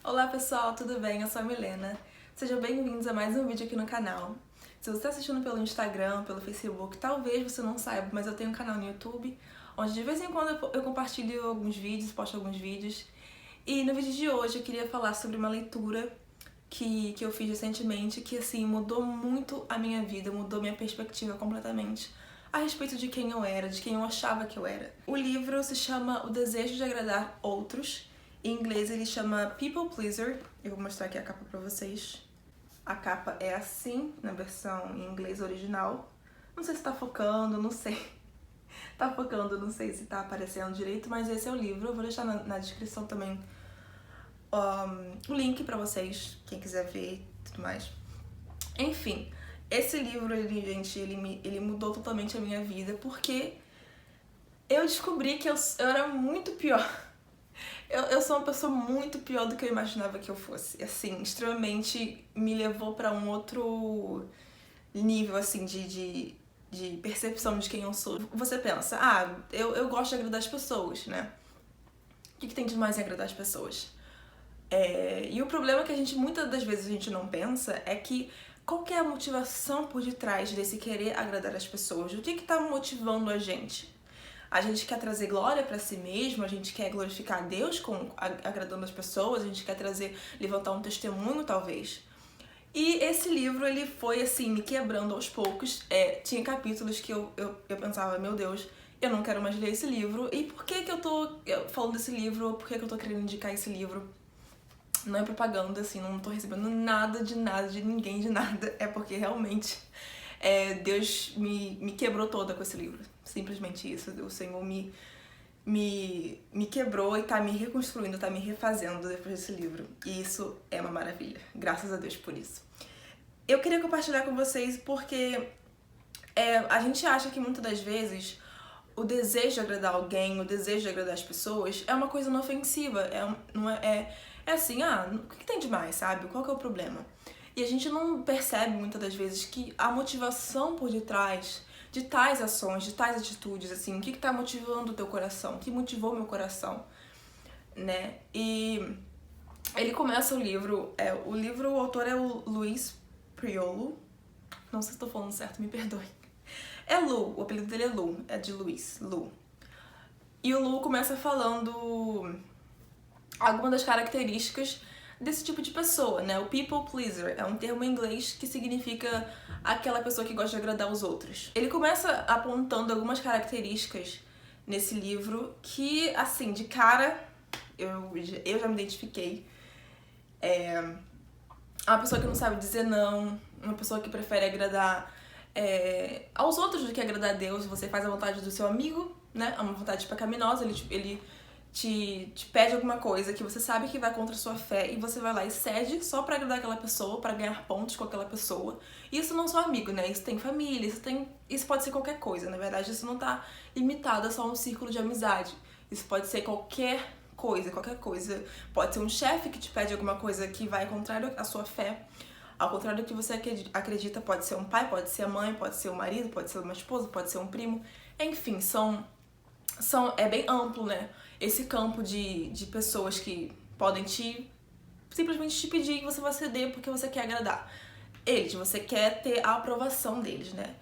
Olá pessoal, tudo bem? Eu sou a Milena. Sejam bem-vindos a mais um vídeo aqui no canal. Se você está assistindo pelo Instagram, pelo Facebook, talvez você não saiba, mas eu tenho um canal no YouTube, onde de vez em quando eu compartilho alguns vídeos, posto alguns vídeos. E no vídeo de hoje eu queria falar sobre uma leitura que eu fiz recentemente, que assim, mudou muito a minha vida, mudou minha perspectiva completamente a respeito de quem eu era, de quem eu achava que eu era. O livro se chama O Desejo de Agradar Outros. Em inglês ele chama People Pleaser. Eu vou mostrar aqui a capa pra vocês. A capa é assim, na versão em inglês original. Não sei se tá focando, não sei. Tá focando, não sei se tá aparecendo direito, mas esse é o livro. Eu vou deixar na descrição também o link pra vocês, quem quiser ver e tudo mais. Enfim, esse livro, ele mudou totalmente a minha vida, porque eu descobri que eu era muito pior. Eu sou uma pessoa muito pior do que eu imaginava que eu fosse. Assim, extremamente me levou pra um outro nível, assim, de percepção de quem eu sou. Você pensa, eu gosto de agradar as pessoas, né? O que tem de mais em agradar as pessoas? E o problema que muitas das vezes a gente não pensa é que qual que é a motivação por detrás desse querer agradar as pessoas? O que tá motivando a gente? A gente quer trazer glória pra si mesmo, a gente quer glorificar a Deus agradando as pessoas, a gente quer levantar um testemunho, talvez. E esse livro, ele foi, assim, me quebrando aos poucos. Tinha capítulos que eu pensava, meu Deus, eu não quero mais ler esse livro. E por que eu tô falando desse livro? Por que eu tô querendo indicar esse livro? Não é propaganda, assim, não tô recebendo nada, de ninguém, de nada. É porque realmente Deus me quebrou toda com esse livro. Simplesmente isso. O Senhor me quebrou e tá me reconstruindo, tá me refazendo depois desse livro. E isso é uma maravilha. Graças a Deus por isso. Eu queria compartilhar com vocês porque a gente acha que muitas das vezes o desejo de agradar alguém, o desejo de agradar as pessoas é uma coisa inofensiva. É assim, o que tem de mais, sabe? Qual que é o problema? E a gente não percebe muitas das vezes que a motivação por detrás de tais ações, de tais atitudes, assim, o que tá motivando o teu coração, o que motivou meu coração, né? E ele começa o livro, o autor é o Luis Priolo, não sei se estou falando certo, me perdoe. É Lu, o apelido dele é Lu, é de Luis, Lu. E o Lu começa falando algumas das características desse tipo de pessoa, né? O people pleaser é um termo em inglês que significa aquela pessoa que gosta de agradar os outros. Ele começa apontando algumas características nesse livro que, assim, de cara, eu já me identifiquei. Uma pessoa que não sabe dizer não, uma pessoa que prefere agradar aos outros do que agradar a Deus. Você faz a vontade do seu amigo, né? É uma vontade pecaminosa, ele te pede alguma coisa que você sabe que vai contra a sua fé e você vai lá e cede só pra agradar aquela pessoa, pra ganhar pontos com aquela pessoa. Isso não é só amigo, né? Isso tem família, isso pode ser qualquer coisa. Na verdade, isso não tá limitado a só um círculo de amizade. Isso pode ser qualquer coisa. Pode ser um chefe que te pede alguma coisa que vai contrário à sua fé. Ao contrário do que você acredita, pode ser um pai, pode ser a mãe, pode ser o marido, pode ser uma esposa, pode ser um primo. Enfim, é bem amplo, né? Esse campo de pessoas que podem simplesmente te pedir que você vai ceder porque você quer agradar eles, você quer ter a aprovação deles, né?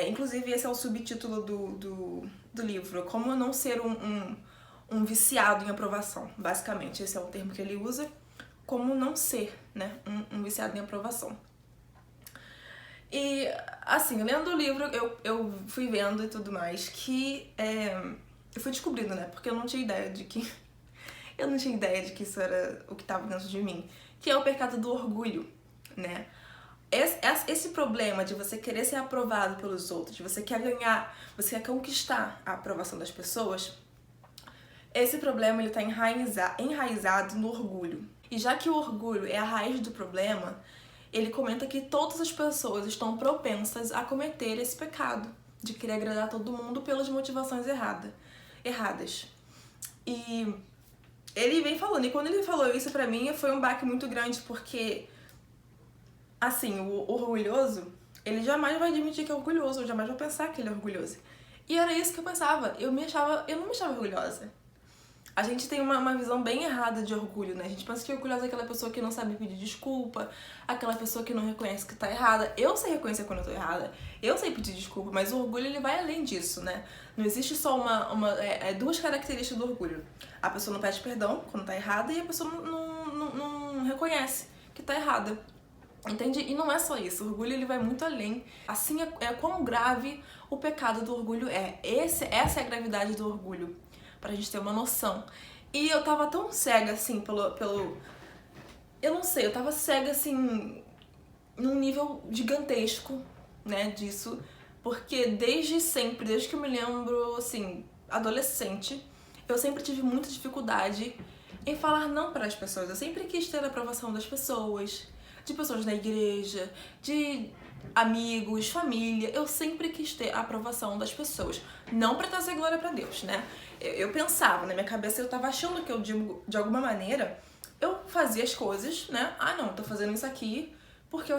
Inclusive, esse é o subtítulo do livro, Como Não Ser um Viciado em Aprovação. Basicamente, esse é o termo que ele usa, como não ser, né? Um viciado em aprovação. E, assim, lendo o livro, eu fui vendo e tudo mais que eu fui descobrindo, né? Porque eu não tinha ideia de que isso era o que estava dentro de mim. Que é o pecado do orgulho, né? Esse problema de você querer ser aprovado pelos outros, de você quer ganhar, você quer conquistar a aprovação das pessoas, esse problema ele tá enraizado no orgulho. E já que o orgulho é a raiz do problema, ele comenta que todas as pessoas estão propensas a cometer esse pecado de querer agradar todo mundo pelas motivações erradas. E ele vem falando, e quando ele falou isso pra mim, foi um baque muito grande, porque, assim, o orgulhoso, ele jamais vai admitir que é orgulhoso, ou jamais vai pensar que ele é orgulhoso. E era isso que eu pensava, eu não me achava orgulhosa. A gente tem uma visão bem errada de orgulho, né? A gente pensa que orgulhosa é aquela pessoa que não sabe pedir desculpa, aquela pessoa que não reconhece que tá errada. Eu sei reconhecer quando eu tô errada, eu sei pedir desculpa, mas o orgulho ele vai além disso, né? Não existe só duas características do orgulho. A pessoa não pede perdão quando tá errada e a pessoa não reconhece que tá errada. Entende? E não é só isso, o orgulho ele vai muito além. Assim é quão grave o pecado do orgulho é. Essa é a gravidade do orgulho, pra gente ter uma noção. E eu tava tão cega, assim, eu não sei, eu tava cega, assim, num nível gigantesco, né, disso. Porque desde sempre, desde que eu me lembro, assim, adolescente, eu sempre tive muita dificuldade em falar não para as pessoas. Eu sempre quis ter a aprovação das pessoas, de pessoas na igreja, de amigos, família. Eu sempre quis ter a aprovação das pessoas. Não pra trazer glória pra Deus, né? Eu pensava, na minha cabeça, eu tava achando que eu, de alguma maneira, eu fazia as coisas, né? Ah, não, tô fazendo isso aqui porque eu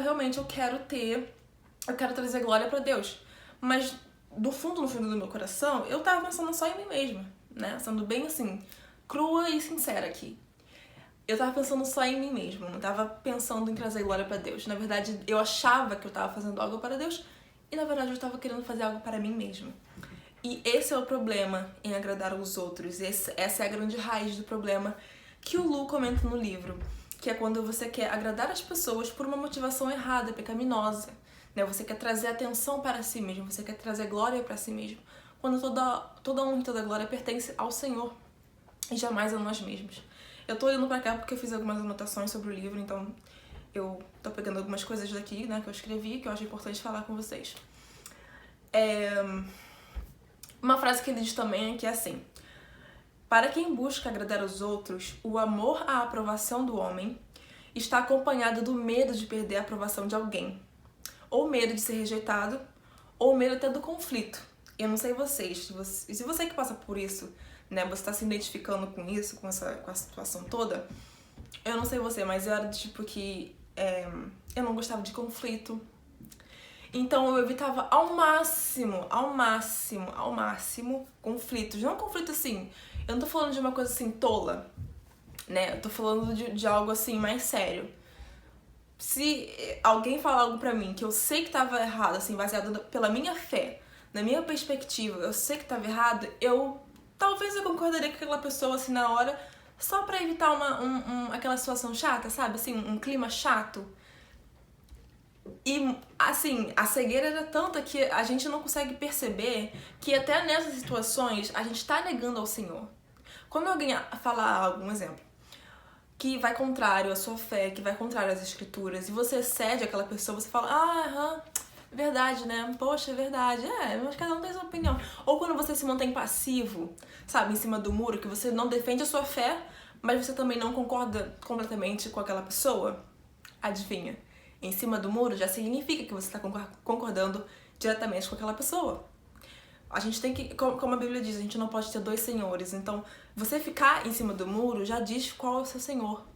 quero trazer glória pra Deus. Mas no fundo do meu coração, eu tava pensando só em mim mesma, né? Sendo bem assim, crua e sincera aqui. Eu tava pensando só em mim mesma, não tava pensando em trazer glória pra Deus. Na verdade, eu achava que eu tava fazendo algo para Deus e na verdade eu tava querendo fazer algo para mim mesma. E esse é o problema em agradar os outros. Essa é a grande raiz do problema que o Lu comenta no livro, que é quando você quer agradar as pessoas por uma motivação errada, pecaminosa, né? Você quer trazer atenção para si mesmo, você quer trazer glória para si mesmo, quando toda honra e toda glória pertence ao Senhor e jamais a nós mesmos. Eu tô olhando pra cá porque eu fiz algumas anotações sobre o livro, então eu tô pegando algumas coisas daqui, né, que eu escrevi, que eu acho importante falar com vocês. Uma frase que ele diz também é que é assim: para quem busca agradar os outros, o amor à aprovação do homem está acompanhado do medo de perder a aprovação de alguém, ou medo de ser rejeitado, ou medo até do conflito. Eu não sei vocês, se você que passa por isso, né, você tá se identificando com isso, com a situação toda, eu não sei você, mas eu era do tipo que eu não gostava de conflito. Então eu evitava ao máximo conflitos. Não conflito assim, eu não tô falando de uma coisa assim tola, né, eu tô falando de algo assim mais sério. Se alguém falar algo pra mim que eu sei que tava errado, assim, baseado pela minha fé, na minha perspectiva, eu sei que tava errado, talvez eu concordaria com aquela pessoa, assim, na hora, só pra evitar aquela situação chata, sabe? Assim, um clima chato. E, assim, a cegueira era tanta que a gente não consegue perceber que até nessas situações a gente tá negando ao Senhor. Quando alguém fala algo, um exemplo, que vai contrário à sua fé, que vai contrário às escrituras, e você cede àquela pessoa, você fala, verdade, né? Poxa, é verdade. Mas cada um tem sua opinião. Ou quando você se mantém passivo, sabe, em cima do muro, que você não defende a sua fé, mas você também não concorda completamente com aquela pessoa. Adivinha? Em cima do muro já significa que você está concordando diretamente com aquela pessoa. A gente tem que, como a Bíblia diz, a gente não pode ter dois senhores. Então, você ficar em cima do muro já diz qual é o seu senhor.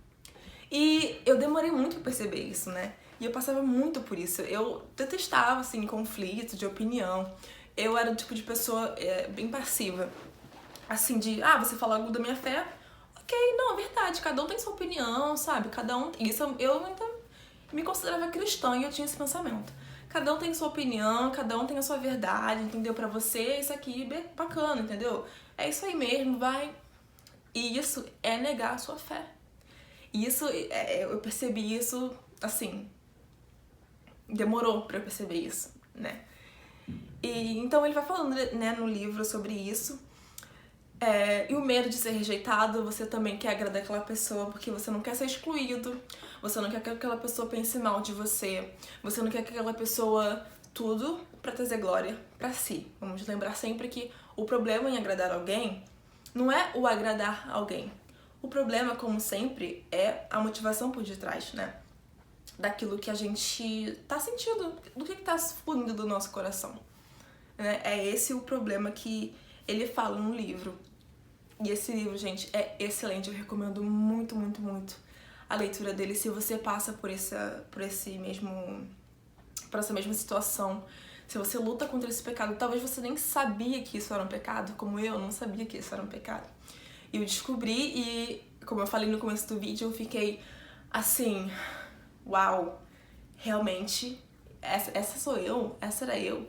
E eu demorei muito pra perceber isso, né? E eu passava muito por isso. Eu detestava, assim, conflito de opinião. Eu era o tipo de pessoa bem passiva. Assim, você fala algo da minha fé, ok, não, é verdade, cada um tem sua opinião, sabe? Cada um... Isso eu ainda me considerava cristã e eu tinha esse pensamento. Cada um tem sua opinião, cada um tem a sua verdade, entendeu? Pra você, isso aqui é bacana, entendeu? É isso aí mesmo, vai. E isso é negar a sua fé. E isso, eu percebi isso, assim, demorou pra eu perceber isso, né? E então ele vai falando, né, no livro sobre isso. E o medo de ser rejeitado, você também quer agradar aquela pessoa porque você não quer ser excluído, você não quer que aquela pessoa pense mal de você, você não quer que aquela pessoa... Tudo pra trazer glória pra si. Vamos lembrar sempre que o problema em agradar alguém não é o agradar alguém. O problema, como sempre, é a motivação por detrás, né? Daquilo que a gente tá sentindo, do que tá fluindo do nosso coração. Né? É esse o problema que ele fala no livro. E esse livro, gente, é excelente. Eu recomendo muito, muito, muito a leitura dele se você passa por essa mesma situação. Se você luta contra esse pecado, talvez você nem sabia que isso era um pecado, como eu não sabia que isso era um pecado. E eu descobri e, como eu falei no começo do vídeo, eu fiquei assim, uau, realmente, essa sou eu, essa era eu.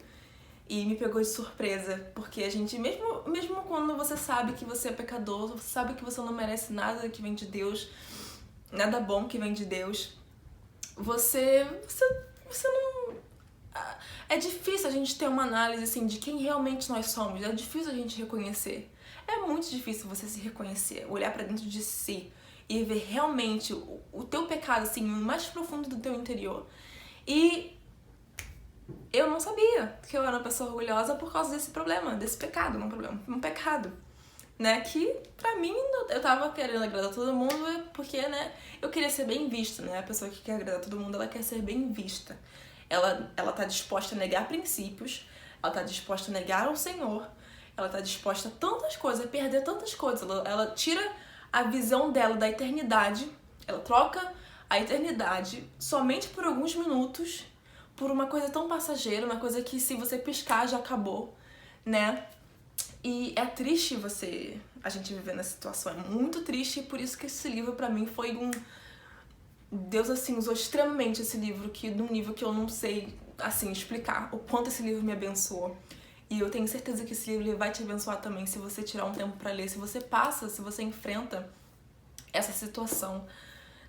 E me pegou de surpresa, porque a gente, mesmo quando você sabe que você é pecador, você sabe que você não merece nada que vem de Deus, nada bom que vem de Deus, você não... É difícil a gente ter uma análise assim de quem realmente nós somos, é difícil a gente reconhecer. É muito difícil você se reconhecer, olhar pra dentro de si e ver realmente o teu pecado assim, o mais profundo do teu interior. E eu não sabia que eu era uma pessoa orgulhosa por causa desse problema, desse pecado, um pecado, né? Que pra mim eu tava querendo agradar todo mundo porque, né, eu queria ser bem vista, né? A pessoa que quer agradar todo mundo, ela quer ser bem vista. Ela tá disposta a negar princípios, ela tá disposta a negar o Senhor, ela tá disposta a tantas coisas, a perder tantas coisas. Ela tira a visão dela da eternidade, ela troca a eternidade somente por alguns minutos por uma coisa tão passageira, uma coisa que se você piscar já acabou, né? E é triste a gente viver nessa situação, é muito triste, e por isso que esse livro pra mim foi Deus, assim, usou extremamente esse livro, num nível que eu não sei, assim, explicar o quanto esse livro me abençoou. E eu tenho certeza que esse livro ele vai te abençoar também se você tirar um tempo pra ler, se você enfrenta essa situação,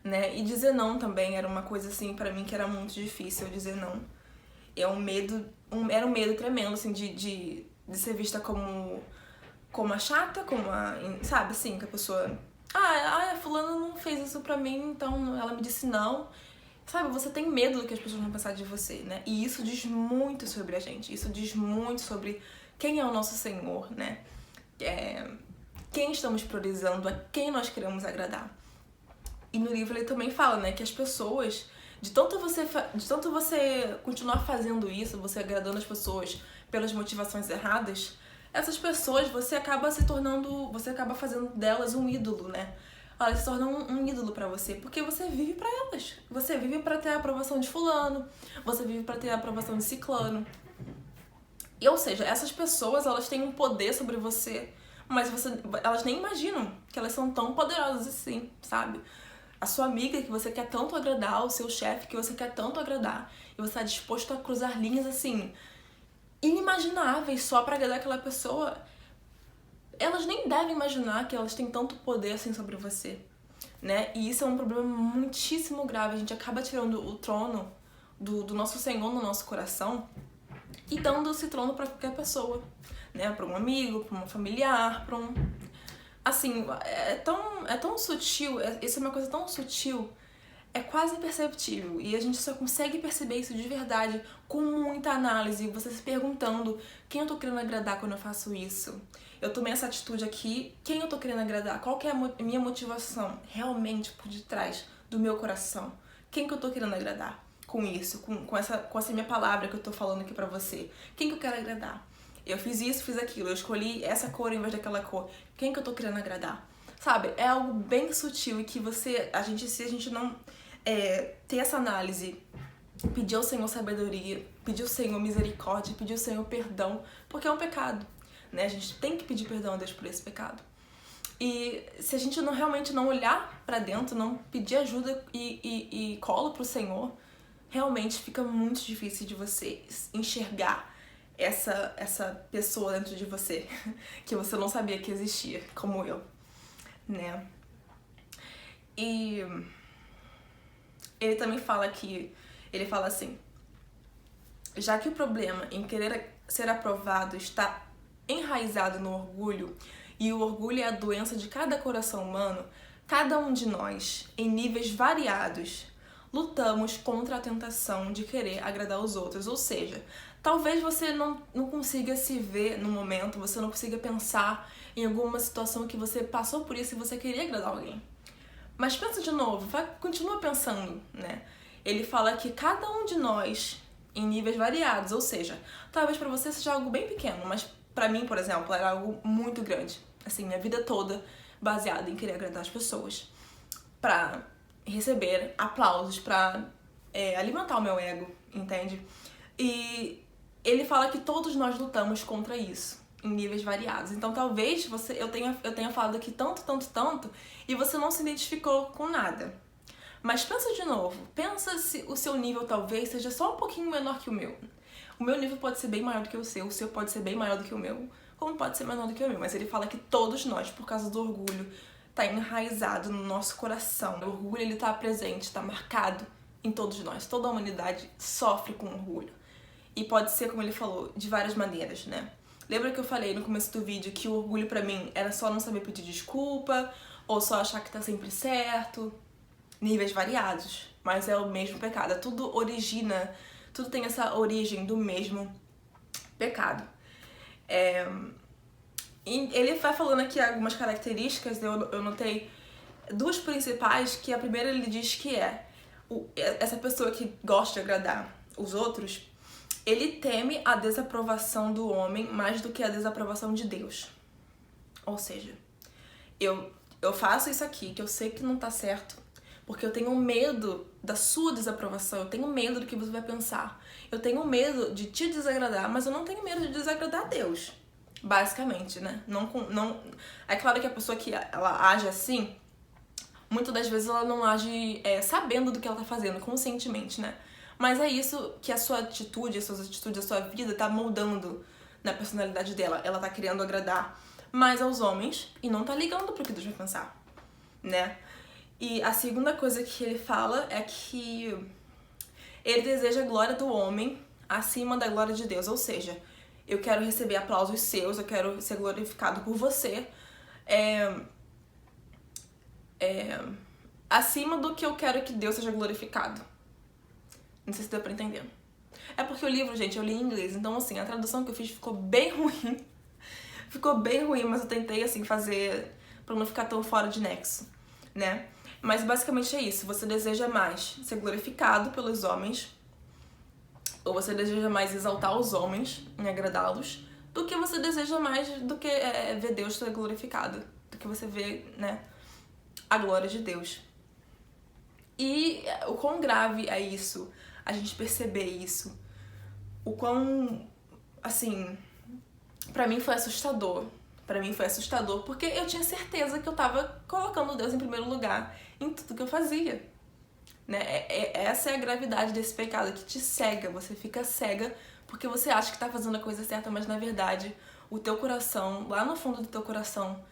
né? E dizer não também era uma coisa, assim, pra mim que era muito difícil, dizer não. Era um medo tremendo, assim, de ser vista como a chata, sabe, assim, que a pessoa... a fulana não fez isso pra mim, então ela me disse não. Sabe, você tem medo do que as pessoas vão pensar de você, né? E isso diz muito sobre a gente, isso diz muito sobre quem é o nosso Senhor, né? Quem estamos priorizando, a quem nós queremos agradar. E no livro ele também fala, né, que as pessoas, de tanto você continuar fazendo isso, você agradando as pessoas pelas motivações erradas, essas pessoas você acaba fazendo delas um ídolo, né? Elas se tornam um ídolo pra você, porque você vive pra elas. Você vive pra ter a aprovação de fulano, você vive pra ter a aprovação de ciclano. E, ou seja, essas pessoas, elas têm um poder sobre você, mas elas nem imaginam que elas são tão poderosas assim, sabe? A sua amiga que você quer tanto agradar, o seu chefe que você quer tanto agradar, e você tá disposto a cruzar linhas assim inimagináveis só pra agradar aquela pessoa, elas nem devem imaginar que elas têm tanto poder assim sobre você, né? E isso é um problema muitíssimo grave. A gente acaba tirando o trono do nosso Senhor no nosso coração e dando esse trono pra qualquer pessoa, né? Pra um amigo, pra um familiar, pra um... Assim, é tão sutil, isso é uma coisa tão sutil, é quase imperceptível. E a gente só consegue perceber isso de verdade com muita análise, você se perguntando quem eu tô querendo agradar quando eu faço isso. Eu tomei essa atitude aqui, quem eu tô querendo agradar? Qual que é a minha motivação realmente por detrás do meu coração? Quem que eu tô querendo agradar com isso, com essa minha palavra que eu tô falando aqui pra você? Quem que eu quero agradar? Eu fiz isso, fiz aquilo, eu escolhi essa cor em vez daquela cor. Quem que eu tô querendo agradar? Sabe, é algo bem sutil e que se a gente não ter essa análise, pedir ao Senhor sabedoria, pedir ao Senhor misericórdia, pedir ao Senhor perdão, porque é um pecado, né? A gente tem que pedir perdão a Deus por esse pecado. E se a gente realmente não olhar pra dentro, não pedir ajuda e colo pro Senhor, realmente fica muito difícil de você enxergar essa pessoa dentro de você que você não sabia que existia, como eu, né? E ele também fala assim: já que o problema em querer ser aprovado está enraizado no orgulho, e o orgulho é a doença de cada coração humano, cada um de nós, em níveis variados, lutamos contra a tentação de querer agradar os outros. Ou seja, talvez você não consiga se ver no momento, você não consiga pensar em alguma situação que você passou por isso e você queria agradar alguém. Mas pensa de novo, continua pensando, né? Ele fala que cada um de nós, em níveis variados, ou seja, talvez pra você seja algo bem pequeno, mas pra mim, por exemplo, era algo muito grande. Assim, minha vida toda baseada em querer agradar as pessoas, pra receber aplausos, pra alimentar o meu ego, entende? E ele fala que todos nós lutamos contra isso. em níveis variados. Então talvez eu tenha falado aqui tanto, e você não se identificou com nada. Mas pensa de novo, pensa se o seu nível talvez seja só um pouquinho menor que o meu. O meu nível pode ser bem maior do que o seu pode ser bem maior do que o meu, como pode ser menor do que o meu. Mas ele fala que todos nós, por causa do orgulho, tá enraizado no nosso coração. O orgulho, ele tá presente, tá marcado em todos nós. Toda a humanidade sofre com orgulho. E pode ser, como ele falou, de várias maneiras, né? Lembra que eu falei no começo do vídeo que o orgulho pra mim era só não saber pedir desculpa, ou só achar que tá sempre certo? Níveis variados, mas é o mesmo pecado. Tudo tem essa origem do mesmo pecado. E ele vai falando aqui algumas características, eu notei duas principais, que a primeira ele diz que essa pessoa que gosta de agradar os outros, ele teme a desaprovação do homem mais do que a desaprovação de Deus. Ou seja, eu faço isso aqui, que eu sei que não tá certo, porque eu tenho medo da sua desaprovação, eu tenho medo do que você vai pensar. Eu tenho medo de te desagradar, mas eu não tenho medo de desagradar a Deus. Basicamente, né? É claro que a pessoa que ela age assim, muitas das vezes ela não age sabendo do que ela tá fazendo, conscientemente, né? Mas é isso que a sua atitude, as suas atitudes, a sua vida tá moldando na personalidade dela. Ela tá querendo agradar mais aos homens e não tá ligando pro que Deus vai pensar, né? E a segunda coisa que ele fala é que ele deseja a glória do homem acima da glória de Deus. Ou seja, eu quero receber aplausos seus, eu quero ser glorificado por você, acima do que eu quero que Deus seja glorificado. Não sei se deu pra entender. É porque o livro, gente, eu li em inglês, então assim, a tradução que eu fiz ficou bem ruim. Ficou bem ruim, mas eu tentei assim fazer pra não ficar tão fora de nexo, né? Mas basicamente é isso, você deseja mais ser glorificado pelos homens, ou você deseja mais exaltar os homens e agradá-los, do que você deseja mais do que ver Deus ser glorificado, do que você ver, né, a glória de Deus. E o quão grave é isso, a gente perceber isso, o quão, assim, pra mim foi assustador. Pra mim foi assustador porque eu tinha certeza que eu tava colocando Deus em primeiro lugar em tudo que eu fazia, né? Essa é a gravidade desse pecado, que te cega, você fica cega porque você acha que tá fazendo a coisa certa, mas na verdade o teu coração, lá no fundo do teu coração,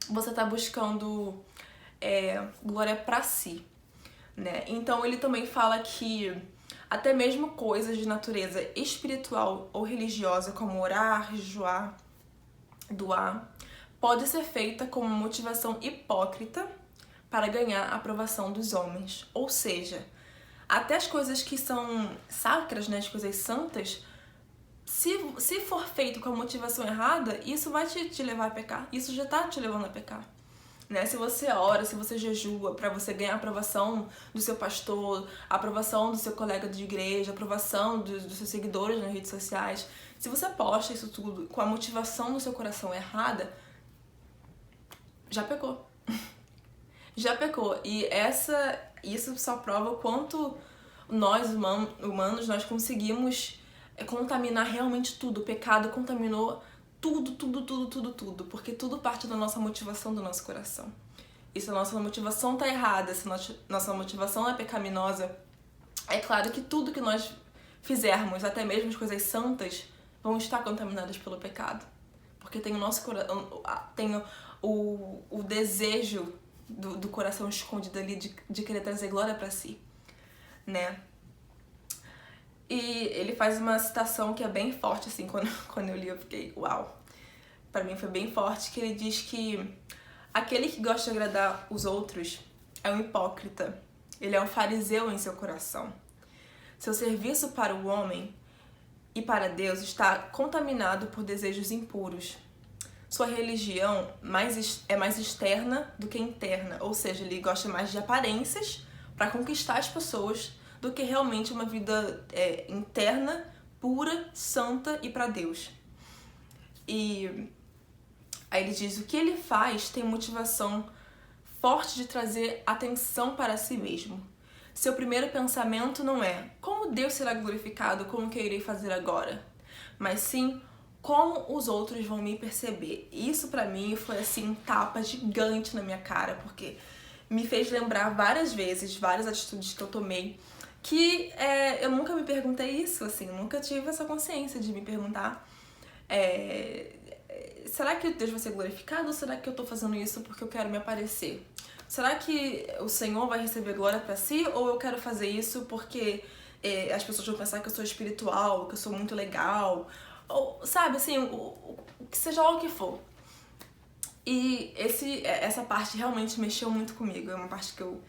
você tá buscando glória pra si, né? Então ele também fala que até mesmo coisas de natureza espiritual ou religiosa, como orar, jejuar, doar, pode ser feita como motivação hipócrita para ganhar a aprovação dos homens. Ou seja, até as coisas que são sacras, né, as coisas santas, se for feito com a motivação errada, isso vai te levar a pecar. Isso já tá te levando a pecar, né? Se você ora, se você jejua para você ganhar a aprovação do seu pastor, a aprovação do seu colega de igreja, a aprovação dos seus seguidores nas redes sociais, se você posta isso tudo com a motivação do seu coração errada, já pecou. Já pecou. E isso só prova o quanto nós, humanos, nós conseguimos contaminar realmente tudo. O pecado contaminou tudo. Porque tudo parte da nossa motivação, do nosso coração. E se a nossa motivação tá errada, se a nossa motivação é pecaminosa, é claro que tudo que nós fizermos, até mesmo as coisas santas, vão estar contaminadas pelo pecado. Porque tem o nosso coração, tem o desejo do coração escondido ali de querer trazer glória pra si, né? E ele faz uma citação que é bem forte, assim, quando eu li eu fiquei, uau! Pra mim foi bem forte, que ele diz que aquele que gosta de agradar os outros é um hipócrita, ele é um fariseu em seu coração. Seu serviço para o homem e para Deus está contaminado por desejos impuros. Sua religião é mais externa do que interna, ou seja, ele gosta mais de aparências para conquistar as pessoas do que realmente uma vida interna, pura, santa e para Deus. E aí ele diz, o que ele faz tem motivação forte de trazer atenção para si mesmo. Seu primeiro pensamento não é como Deus será glorificado com o que eu irei fazer agora, mas sim como os outros vão me perceber. Isso pra mim foi assim um tapa gigante na minha cara, porque me fez lembrar várias vezes, várias atitudes que eu tomei, que eu nunca me perguntei isso, assim, nunca tive essa consciência de me perguntar será que Deus vai ser glorificado ou será que eu tô fazendo isso porque eu quero me aparecer? Será que o Senhor vai receber glória pra si ou eu quero fazer isso porque as pessoas vão pensar que eu sou espiritual, que eu sou muito legal, ou sabe, assim, que seja lá o que for. E essa parte realmente mexeu muito comigo, é uma parte que eu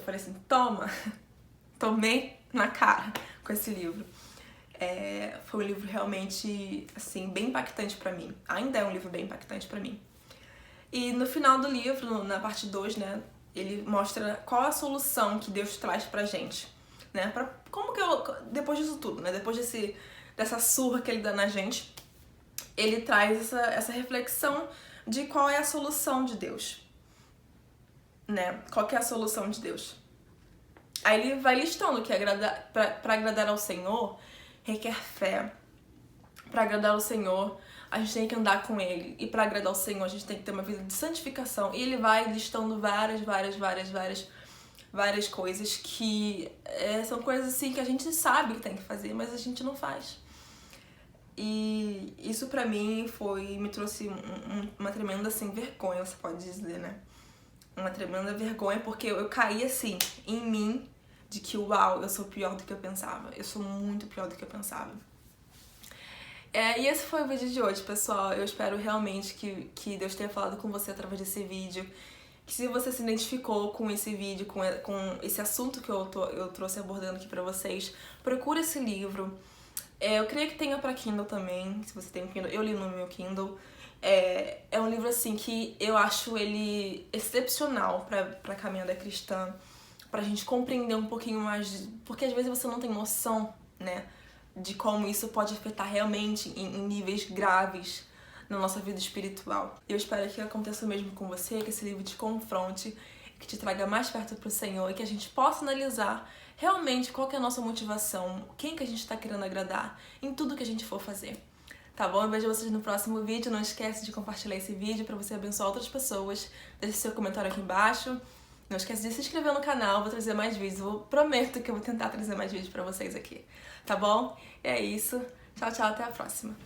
falei assim, tomei na cara com esse livro. Foi um livro realmente, assim, bem impactante pra mim. Ainda é um livro bem impactante pra mim. E no final do livro, na parte 2, né, ele mostra qual a solução que Deus traz pra gente, né? Como que depois disso tudo, né? Depois dessa surra que ele dá na gente, ele traz essa reflexão de qual é a solução de Deus, né? Qual que é a solução de Deus? Aí ele vai listando que pra agradar ao Senhor requer fé. Pra agradar ao Senhor, a gente tem que andar com Ele. E pra agradar ao Senhor, a gente tem que ter uma vida de santificação. E ele vai listando várias coisas que são coisas assim que a gente sabe que tem que fazer, mas a gente não faz. E isso pra mim me trouxe uma tremenda assim, vergonha, você pode dizer, né? Uma tremenda vergonha, porque eu caí assim, em mim, de que uau, eu sou pior do que eu pensava. Eu sou muito pior do que eu pensava. E esse foi o vídeo de hoje, pessoal. Eu espero realmente que Deus tenha falado com você através desse vídeo. Que se você se identificou com esse vídeo, com esse assunto que eu trouxe abordando aqui pra vocês, procure esse livro. Eu creio que tenha pra Kindle também, se você tem um Kindle. Eu li no meu Kindle. É um livro, assim, que eu acho ele excepcional pra caminhada cristã. Pra gente compreender um pouquinho mais, porque às vezes você não tem noção, né, de como isso pode afetar realmente em níveis graves na nossa vida espiritual. Eu espero que aconteça o mesmo com você, que esse livro te confronte, que te traga mais perto pro Senhor e que a gente possa analisar realmente qual que é a nossa motivação, quem que a gente tá querendo agradar em tudo que a gente for fazer. Tá bom? Eu vejo vocês no próximo vídeo. Não esquece de compartilhar esse vídeo pra você abençoar outras pessoas. Deixe seu comentário aqui embaixo. Não esquece de se inscrever no canal, vou trazer mais vídeos. Eu prometo que eu vou tentar trazer mais vídeos pra vocês aqui. Tá bom? É isso. Tchau, tchau, até a próxima.